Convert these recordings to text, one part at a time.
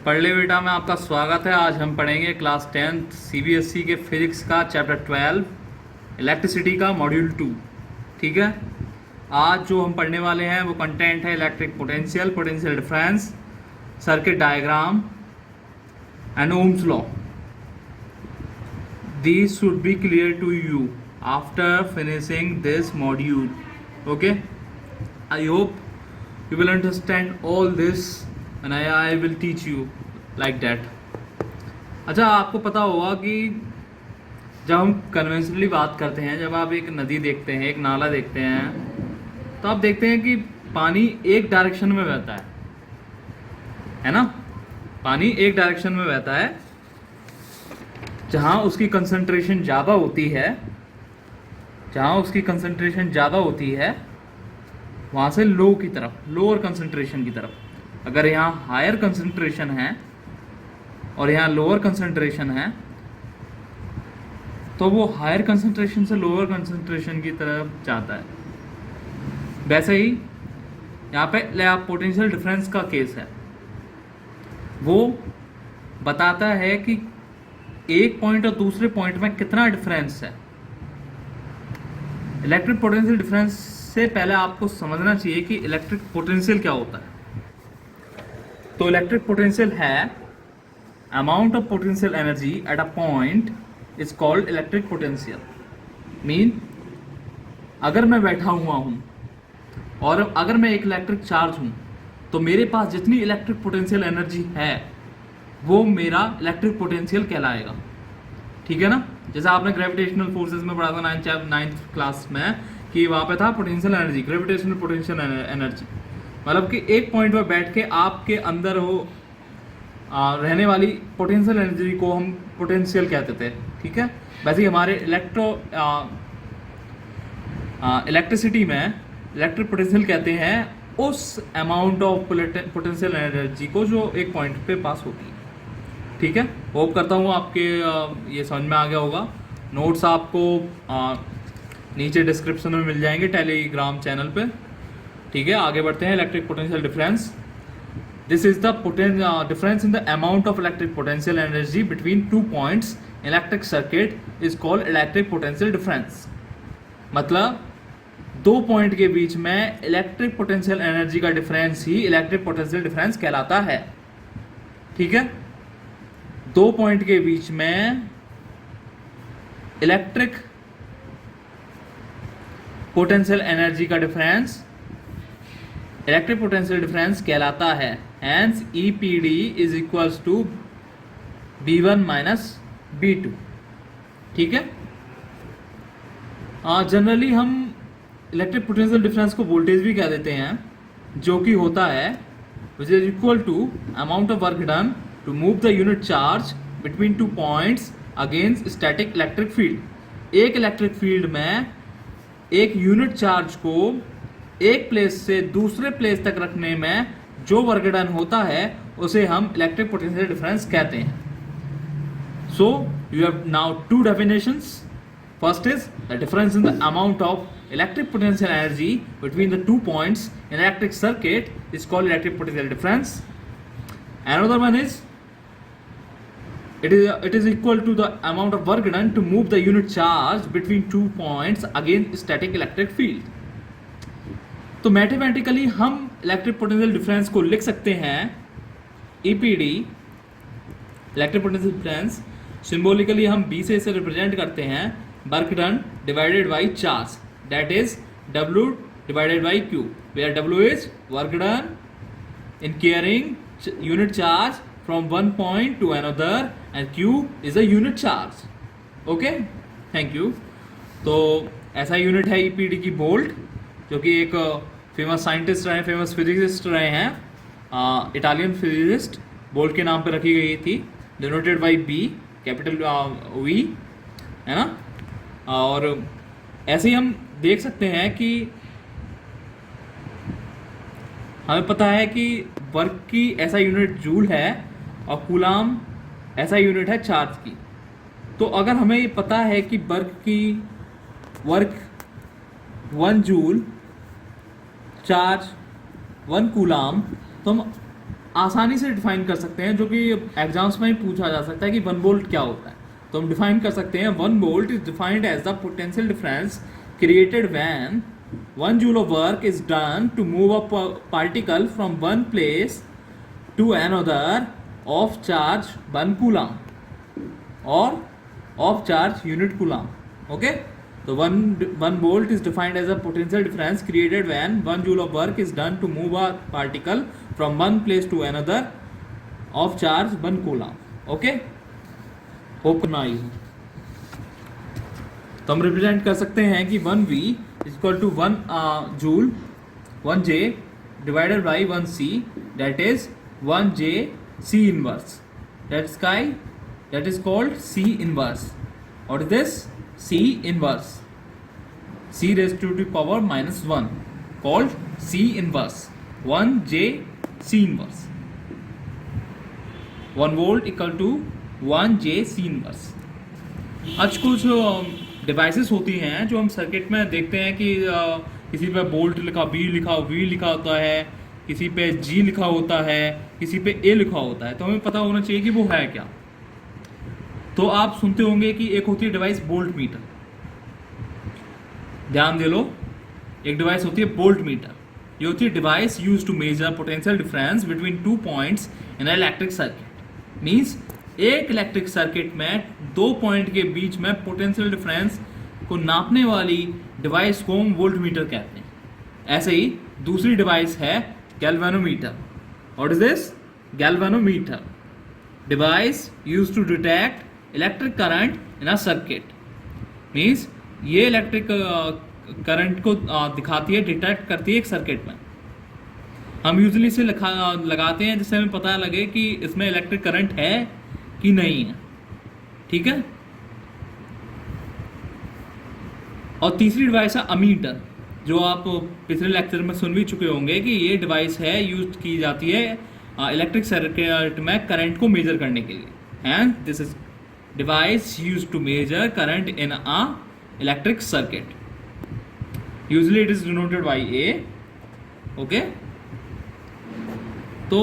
पढ़ ले बेटा में आपका स्वागत है। आज हम पढ़ेंगे क्लास 10th सीबीएसई के फिजिक्स का चैप्टर 12 इलेक्ट्रिसिटी का मॉड्यूल 2। ठीक है, आज जो हम पढ़ने वाले हैं वो कंटेंट है electric potential, potential difference, circuit diagram and Ohm's law. These should be clear to you after finishing this module. Okay, I hope you will understand all this and I will teach you like that. अच्छा, आपको पता होगा कि जब हम conventionally बात करते हैं, जब आप एक नदी देखते हैं, एक नाला देखते हैं, तो आप देखते हैं कि पानी एक डायरेक्शन में बहता है ना। पानी एक डायरेक्शन में बहता है, जहाँ उसकी कंसंट्रेशन ज़्यादा होती है, वहाँ से लो की तरफ, लोअर कंसंट्रेशन की तरफ। अगर यहाँ हायर कंसंट्रेशन है और यहाँ लोअर कंसंट्रेशन है, तो वो हायर कंसंट्रेशन से लोअर कंसंट्रेशन की तरफ जाता है। वैसे ही यहाँ पे पोटेंशियल डिफरेंस का केस है। वो बताता है कि एक पॉइंट और दूसरे पॉइंट में कितना डिफरेंस है। इलेक्ट्रिक पोटेंशियल डिफरेंस से पहले आपको समझना चाहिए कि इलेक्ट्रिक पोटेंशियल क्या होता है। तो इलेक्ट्रिक पोटेंशियल है amount of potential energy at a point is called electric potential. Mean अगर मैं बैठा हुआ हूँ और अगर मैं एक इलेक्ट्रिक चार्ज हूँ, तो मेरे पास जितनी इलेक्ट्रिक पोटेंशियल एनर्जी है वो मेरा इलेक्ट्रिक पोटेंशियल कहलाएगा। ठीक है ना। जैसे आपने ग्रेविटेशनल फोर्सेस में पढ़ा था नाइन्थ क्लास में कि वहाँ पे था potential energy, gravitational potential energy. मतलब कि एक पॉइंट पर बैठ के आपके अंदर हो रहने वाली पोटेंशियल एनर्जी को हम पोटेंशियल कहते थे। ठीक है। वैसे ही हमारे इलेक्ट्रिसिटी में इलेक्ट्रिक पोटेंशियल कहते हैं उस अमाउंट ऑफ पोटेंशियल एनर्जी को जो एक पॉइंट पे पास होती है। ठीक है, होप करता हूँ आपके ये समझ में आ गया होगा। नोट्स आपको नीचे डिस्क्रिप्शन में मिल जाएंगे टेलीग्राम चैनल पे। ठीक है, आगे बढ़ते हैं। Electric potential difference, this is the difference in the amount of electric potential energy between two points electric circuit is called electric potential difference. मतलब दो पॉइंट के बीच में इलेक्ट्रिक पोटेंशियल एनर्जी का डिफरेंस ही इलेक्ट्रिक पोटेंशियल डिफरेंस कहलाता है। ठीक है, दो पॉइंट के बीच में इलेक्ट्रिक पोटेंशियल एनर्जी का डिफरेंस इलेक्ट्रिक पोटेंशियल डिफरेंस कहलाता है। Hence EPD is equals to B1 minus B2। ठीक है, जनरली हम इलेक्ट्रिक पोटेंशियल डिफरेंस को वोल्टेज भी कह देते हैं, जो कि होता है which is equal to amount of work done to move the unit charge between two points against static electric field. एक इलेक्ट्रिक फील्ड में एक यूनिट चार्ज को एक प्लेस से दूसरे प्लेस तक रखने में जो वर्क डन होता है उसे हम इलेक्ट्रिक पोटेंशियल डिफरेंस कहते हैं। So you have now to definitions. First is the difference in the amount of electric potential energy between the two points in electric circuit is called electric potential difference. Another one is it is equal to the amount of work done to move the unit charge between two points against static electric field. तो mathematically हम electric potential difference को लिख सकते हैं EPD electric potential difference. Symbolically हम B से इसे represent करते हैं work done divided by charge, that is W divided by Q, where W is work done in carrying unit charge from one point to another and Q is a unit charge. Okay, thank you. तो ऐसा unit है EPD की volt, जो कि एक famous scientist रहे, famous physicist रहे हैं, इटालियन फिजिसिस्ट। वोल्ट के नाम पे रखी गई थी, denoted by B, capital V, है ना। और ऐसे ही हम देख सकते हैं कि हमें पता है कि वर्क की ऐसा यूनिट जूल है और कूलाम ऐसा यूनिट है चार्ज की। तो अगर हमें ये पता है कि वर्क 1 जूल, चार्ज 1 कूलाम, तो हम आसानी से डिफाइन कर सकते हैं, जो कि एग्जाम्स में ही पूछा जा सकता है कि 1 वोल्ट क्या होता है। तो हम डिफाइन कर सकते हैं 1 volt is defined as the potential difference created when 1 joule of work is done to move a particle from one place to another of charge 1 coulomb और of charge unit coulomb. Okay, तो 1 volt is defined as a potential difference created when 1 joule of work is done to move a particle from one place to another of charge 1 coulomb. Okay, hope ना आई हो। तो हम represent कर सकते हैं कि 1v is equal to 1 joule 1j divided by 1c, that is 1j c inverse, that is called c inverse. What is this? C inverse, c raised to the power minus 1, called C inverse, 1j C inverse. 1 volt equal to 1j C inverse. आज कुछ devices होती हैं जो हम circuit में देखते हैं कि किसी पे वोल्ट लिखा, V लिखा, V लिखा होता है, किसी पे G लिखा होता है, किसी पे A लिखा होता है। तो हमें पता होना चाहिए कि वो है क्या। तो आप सुनते होंगे कि एक होती है डिवाइस वोल्ट मीटर, ध्यान दे लो, एक डिवाइस होती है वोल्ट मीटर। ये होती है device use to measure potential difference between 2 points in electric circuit. Means एक इलेक्ट्रिक सर्किट में 2 पॉइंट के बीच में पोटेंशियल डिफरेंस को नापने वाली डिवाइस को हम वोल्ट मीटर कहते हैं। ऐसे ही दूसरी डिवाइस है galvanometer. What is this? Galvanometer, device use to detect electric current in a circuit. Means ये इलेक्ट्रिक करंट को दिखाती है, डिटेक्ट करती है एक सर्किट में। हम यूजली इसे लगाते हैं जिससे हमें पता लगे कि इसमें इलेक्ट्रिक करंट है कि नहीं है। ठीक है। और तीसरी डिवाइस है अमीटर, जो आप पिछले लेक्चर में सुन भी चुके होंगे कि ये डिवाइस है यूज की जाती है इलेक्ट्रिक सर्किट में करंट को मेजर करने के लिए। And this is device used to measure current in a electric circuit. Usually it is denoted by A. Okay, तो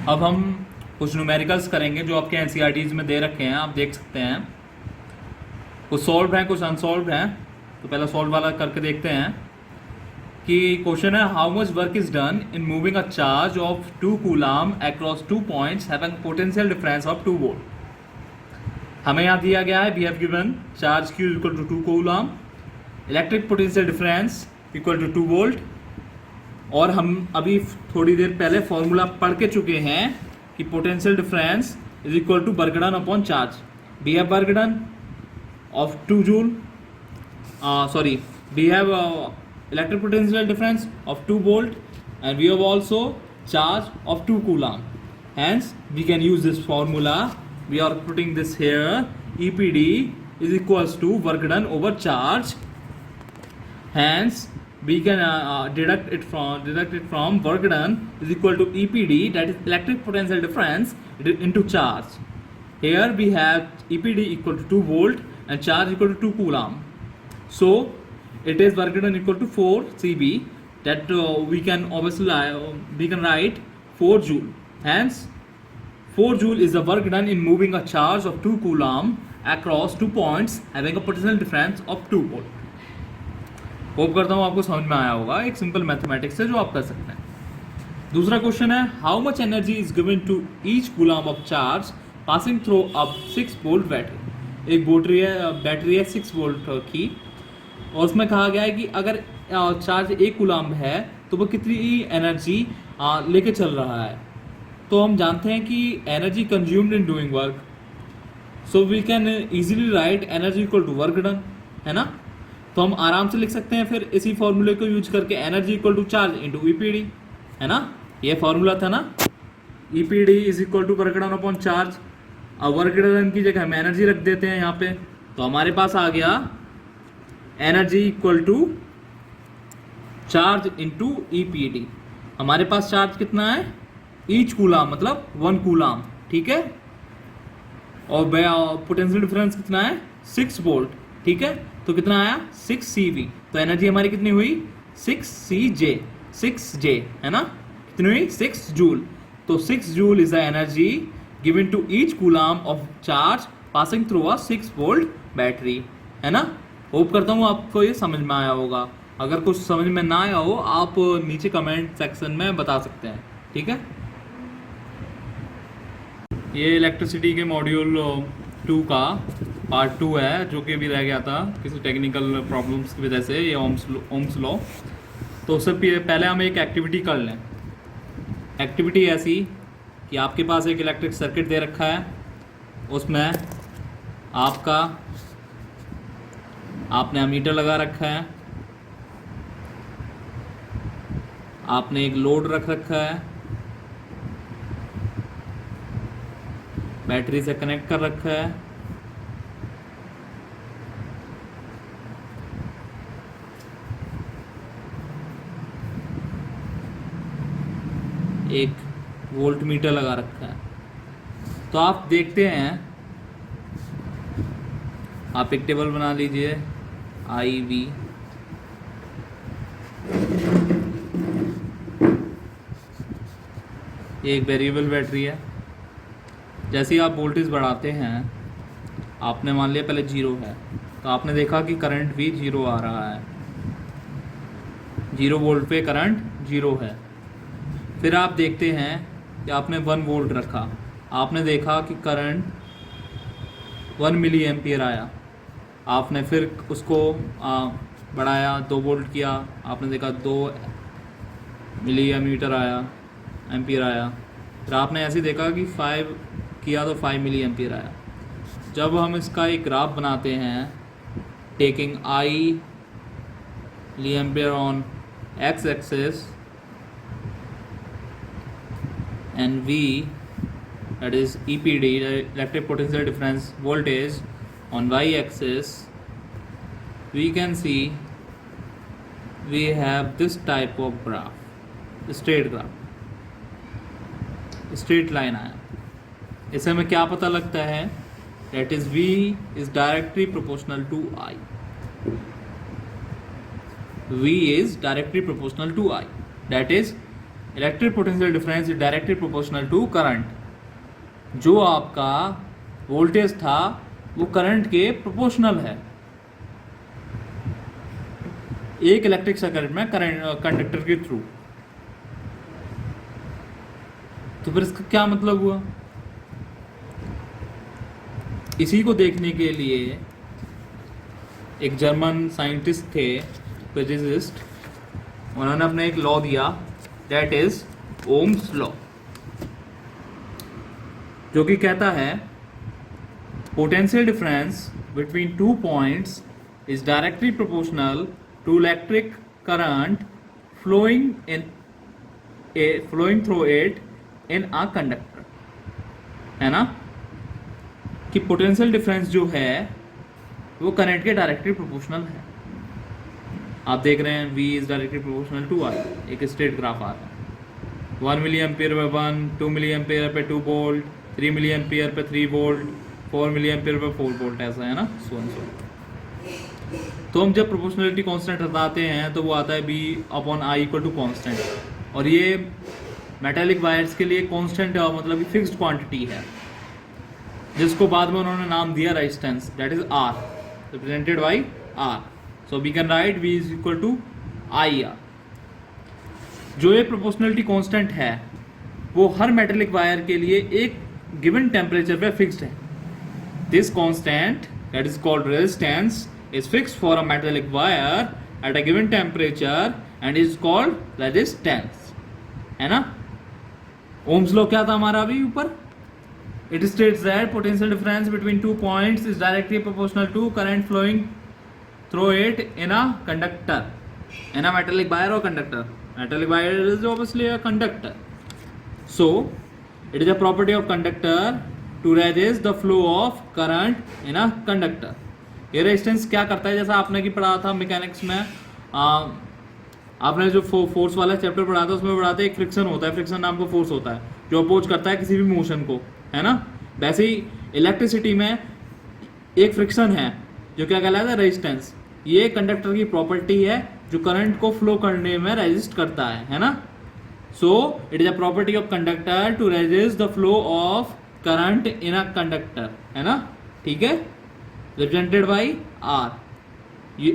अब हम कुछ न्यूमेरिकल्स करेंगे जो आपके NCERTs में दे रखे हैं, आप देख सकते हैं। कुछ सॉल्व हैं, कुछ अनसॉल्व हैं। तो पहला सॉल्व वाला करके देखते हैं कि क्वेश्चन है how much work is done in moving a charge of 2 coulomb across 2 points having potential difference of 2 volt. हमें यहाँ दिया गया है we have given charge Q equal to 2 coulomb, electric potential difference equal to 2 volt. और हम अभी थोड़ी देर पहले फॉर्मूला पढ़ के चुके हैं कि potential difference is equal to work done upon charge. We have work done of 2 joule, sorry, we have electric potential difference of 2 volt and we have also charge of 2 coulomb. Hence we can use this formula. We are putting this here, EPD is equals to work done over charge. Hence we can deduct it from work done is equal to EPD, that is electric potential difference into charge. Here we have EPD equal to 2 volt and charge equal to 2 coulomb. So it is work done equal to 4 CV, that we can obviously we can write 4 joule. Hence 4 joule is the work done in moving a charge of 2 coulomb across 2 points having a potential difference of 2 volt. Hope करता हूँ आपको समझ में आया होगा, एक simple mathematics है जो आप कर सकते हैं। दूसरा क्वेश्चन है how much energy is given to each coulomb of charge passing through a 6 volt battery. एक बैटरी है 6 वोल्ट की, और उसमें कहा गया है कि अगर चार्ज 1 कूलम है तो वो कितनी एनर्जी लेके चल रहा है। तो हम जानते हैं कि energy consumed in doing work, so we can easily write energy equal to work done, है ना। तो हम आराम से लिख सकते हैं फिर इसी फॉर्मूले को यूज करके energy equal to charge into EPD, है ना। ये फॉर्मूला था ना, EPD is equal to work done upon charge. अब वर्क डन की जगह हम एनर्जी रख देते हैं यहाँ पे, तो हमारे पास आ गया energy equal to charge into EPD. हमारे पास चार्ज कितना है, ईच कूलम मतलब 1 कूलम, ठीक है। और पोटेंशियल डिफरेंस कितना है 6 वोल्ट, ठीक है। तो कितना आया 6 CV। तो एनर्जी हमारी कितनी हुई 6 CJ, 6J, है ना। कितनी हुई 6 जूल। तो 6 joule is the energy given to each coulomb of charge passing through a 6 volt battery, है ना। होप करता हूँ आपको ये समझ में आया होगा। अगर कुछ समझ में ना आया हो आप नीचे कमेंट सेक्शन में बता सकते हैं, ठीक है। ये इलेक्ट्रिसिटी के मॉड्यूल 2 का पार्ट 2 है, जो कि अभी रह गया था किसी टेक्निकल प्रॉब्लम्स की वजह से, ये ओम्स लॉ। तो उससे पहले हम एक एक्टिविटी कर लें। एक्टिविटी ऐसी कि आपके पास एक इलेक्ट्रिक सर्किट दे रखा है, उसमें आपने अमीटर लगा रखा है, आपने एक लोड रख रखा है, बैटरी से कनेक्ट कर रखा है, एक वोल्ट मीटर लगा रखा है। तो आप देखते हैं, आप एक टेबल बना लीजिए IV, ये एक वेरिएबल बैटरी है। जैसे ही आप वोल्टेज बढ़ाते हैं, आपने मान लिया पहले 0 है, तो आपने देखा कि करंट भी 0 आ रहा है, 0 वोल्ट पे करंट 0 है। फिर आप देखते हैं कि आपने 1 वोल्ट रखा, आपने देखा कि करंट 1 मिली एम्पियर आया। आपने फिर उसको बढ़ाया, 2 वोल्ट किया, आपने देखा 2 मिली एमीटर आया, एम्पियर आया। फिर आपने ऐसे देखा कि 5 किया तो 5 मिली एम्पियर आया। जब हम इसका एक ग्राफ बनाते हैं, taking I milliampere on x axis and V, that is EPD, electric potential difference voltage, on y axis, we can see we have this type of graph, straight graph, straight line आया। इससे हमें क्या पता लगता है, that is V is directly proportional to I, V is directly proportional to I, that is electric potential difference is directly proportional to current. जो आपका voltage था वो करंट के प्रोपोर्शनल है। एक इलेक्ट्रिक सर्किट में कंडक्टर के थ्रू। तो फिर इसका क्या मतलब हुआ? इसी को देखने के लिए एक जर्मन साइंटिस्ट थे, फिजिसिस्ट, उन्होंने अपने एक लॉ दिया, दैट इज ओम्स लॉ, जो कि कहता है potential difference between 2 points is directly proportional to electric current flowing through it in a conductor, है ना। कि पोटेंशियल डिफरेंस जो है वो करंट के डायरेक्टली प्रोपोर्शनल है। आप देख रहे हैं V is directly proportional to I, एक स्ट्रेट ग्राफ आ रहा है। 1 मिली एम्पियर पे 1, 2 मिली एम्पियर पे 2 वोल्ट, 3 मिली एम्पियर पे 3 वोल्ट, 4 मिली एम्पियर पे 4 वोल्ट, ऐसा है ना, सो एंड सो। तो हम जब प्रोपोर्शनलिटी कांस्टेंट हटाते हैं तो वो आता है B upon I equal to constant. और ये मेटालिक वायर्स के लिए कांस्टेंट मतलब कि फिक्स्ड क्वांटिटी है, जिसको बाद में उन्होंने नाम दिया resistance, that is R, represented by R। So we can write V is equal to IR। जो ये प्रोपोर्शनलिटी कांस्टेंट है वो हर मेटालिक वायर के लिए एक गिवन टेम्परेचर पे फिक्स्ड है। This constant that is called resistance is fixed for a metallic wire at a given temperature and is called resistance, है ना। ओम्स लॉ क्या था हमारा अभी ऊपर? It states that potential difference between 2 points is directly proportional to current flowing through it in a conductor, in a metallic wire or conductor. Metallic wire is obviously a conductor. So it is a property of conductor to resist the flow of current in a conductor. ये resistance क्या करता है? जैसा आपने की पढ़ा था mechanics में, आपने जो फोर्स वाला चैप्टर पढ़ा था उसमें पढ़ा था एक फ्रिक्शन होता है, फ्रिक्शन नाम का फोर्स होता है जो अपोज करता है किसी भी मोशन को, है ना। वैसे ही इलेक्ट्रिसिटी में एक फ्रिक्शन है जो क्या कहलाता है? रेजिस्टेंस। ये कंडक्टर की प्रॉपर्टी है जो करंट को फ्लो करने में रेजिस्ट करता है ना। So it is a property of conductor to resist the flow of current in a conductor, है ना, ठीक है, रिप्रेजेंटेड बाई आर।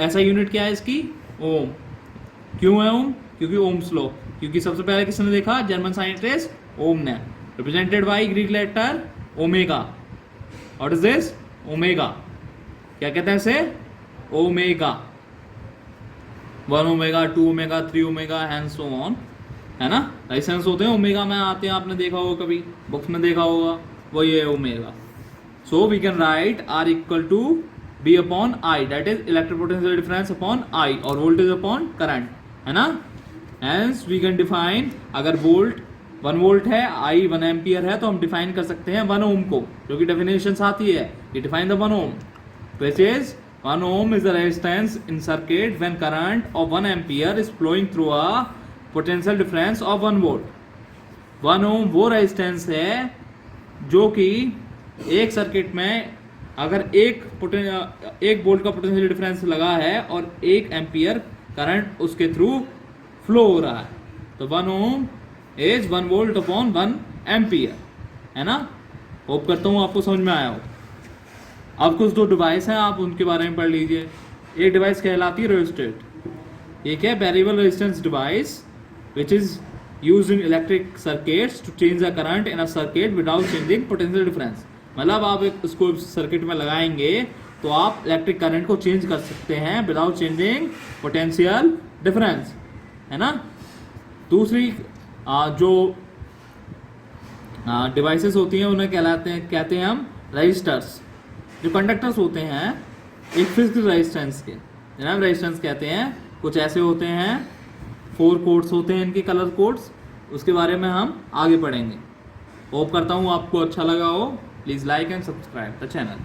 ऐसा यूनिट क्या है इसकी, ओम। क्यों है ओम, क्योंकि ओम्स लॉ, क्योंकि सबसे पहले किसने देखा, जर्मन साइंटिस्ट ओम ने। Represented by Greek letter omega. What is this, omega, क्या कहते हैं इसे, omega, 1 omega, 2 omega, 3 omega and so on, है ना, रेजिस्टेंस होते हैं ओमेगा में आते हैं, आपने देखा होगा कभी बुक्स में देखा होगा, वो ये omega. So we can write R equal to B upon I, that is electric potential difference upon I, और वोल्टेज अपॉन करंट, है ना। हेंस वी कैन डिफाइन, अगर वोल्ट 1 वोल्ट है, आई 1 एम्पियर है, तो हम डिफाइन कर सकते हैं 1 ओम को, जो कि डेफिनेशन आती है, ये define the 1 ohm, which is 1 ohm is the resistance in circuit when current of 1 ampere is flowing through a potential difference of 1 volt। 1 ohm वो रेजिस्टेंस है जो कि एक सर्किट में अगर एक वोल्ट का पोटेंशियल डिफरेंस लगा है और 1 एम्पियर करंट उसके थ्रू फ्लो हो रहा है, तो 1 ओम इज 1 वोल्ट अपॉन 1 एम्पियर, है ना। होप करता हूँ आपको समझ में आया हो। अब कुछ दो डिवाइस हैं, आप उनके बारे में पढ़ लीजिए। एक डिवाइस कहलाती है रेजिस्टेट। एक है variable resistance device which is used in electric circuits to change the current in a circuit without changing potential difference. मतलब आप इसको सर्किट में लगाएंगे तो आप इलेक्ट्रिक करंट को चेंज कर सकते हैं विदाउट चेंजिंग पोटेंशियल डिफरेंस, है ना। दूसरी जो डिवाइसेस होती हैं उन्हें कहते हैं हम रजिस्टर्स। जो कंडक्टर्स होते हैं एक फिक्स्ड रेजिस्टेंस के, जनाब रेजिस्टेंस कहते हैं, कुछ ऐसे होते हैं, 4 कोड्स होते हैं इनके, कलर कोड्स, उसके बारे में हम आगे पढ़ेंगे। होप करता हूँ आपको अच्छा लगा हो। Please like and subscribe the channel.